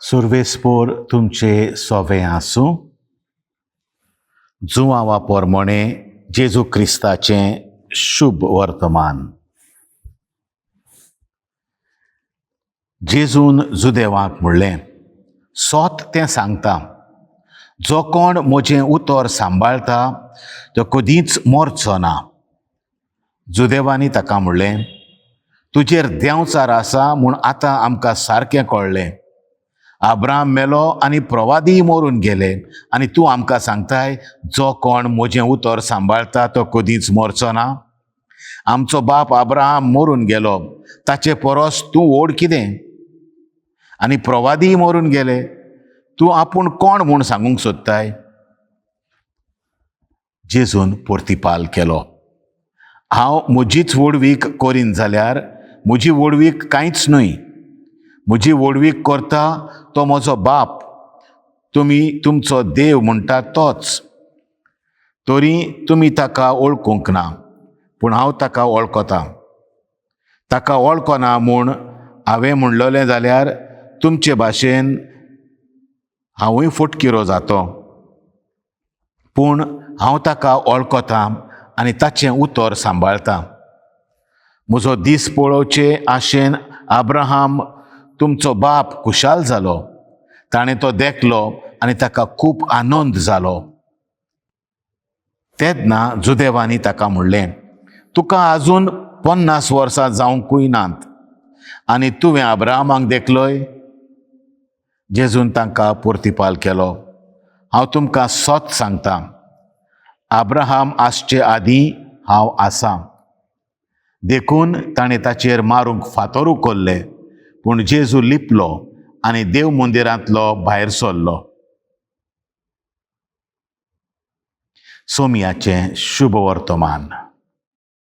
सुरवेस्पोर तुमचे सोवे आसूं. जुवांवा पोरमोणे जेजू क्रिस्ताचें शुभ वर्तमान. जेजून जुदेवांक म्हणलें, सोत तें सांगता, जो कोण म्हजें उतर सांबाळटा तो कदींच मरचो ना. जुदेवांनी ताका म्हणलें, तुजेर देंवचार आसा म्हूण आतां आमकां सारकें कळ्ळें. अब्राहम मेलो आनी प्रवादीय मरून गेले, आनी तूं आमकां सांगताय, जो कोण म्हजें उतर सांबाळटा तो कदींच मरचो ना. आमचो बाप अब्राहम मरून गेलो, ताचे परस तूं व्हड कितें? आनी प्रवादीय मरून गेले, तूं आपूण कोण म्हूण सांगूंक सोदताय? जेजून परतिपाल केलो, हांव म्हजीच वडवीक करीन जाल्यार म्हजी वडवीक कांयच न्हय. म्हजी वडवीक करता तो म्हजो बाप, तुमी तुमचो देव म्हणटा तोच. तरी तुमी ताका वळखूंक ना, पूण हांव ताका वळखतां. ताका वळखना म्हूण हांवें म्हणलोलें जाल्यार तुमचे भाशेन हांवूय फटकिरो जातो. पूण हांव ताका वळखतां आनी ताचें उतर सांबाळतां. म्हजो दीस पळोवचे आशेन अब्राहम तुमचो बाप खुशाल जालो. ताणें तो देखलो आनी ताका खूब आनंद जालो. तेन्ना जुदेवांनी ताका म्हणलें, तुका आजून 50 वर्सां जावंकूय नात, आनी तुवें अब्राहमाक देखलोय? जेजून तांकां परतिपाल केलो, हांव तुमकां सोत सांगतां, अब्राहम आसचे आदीं हांव आसां. देखून ताणें ताचेर मारूंक फातर उखल्ले, पूण जेजू लिपलो आनी देव मंदिरांतलो भायर सरलो. सोमयाचें शुभ वर्तमान.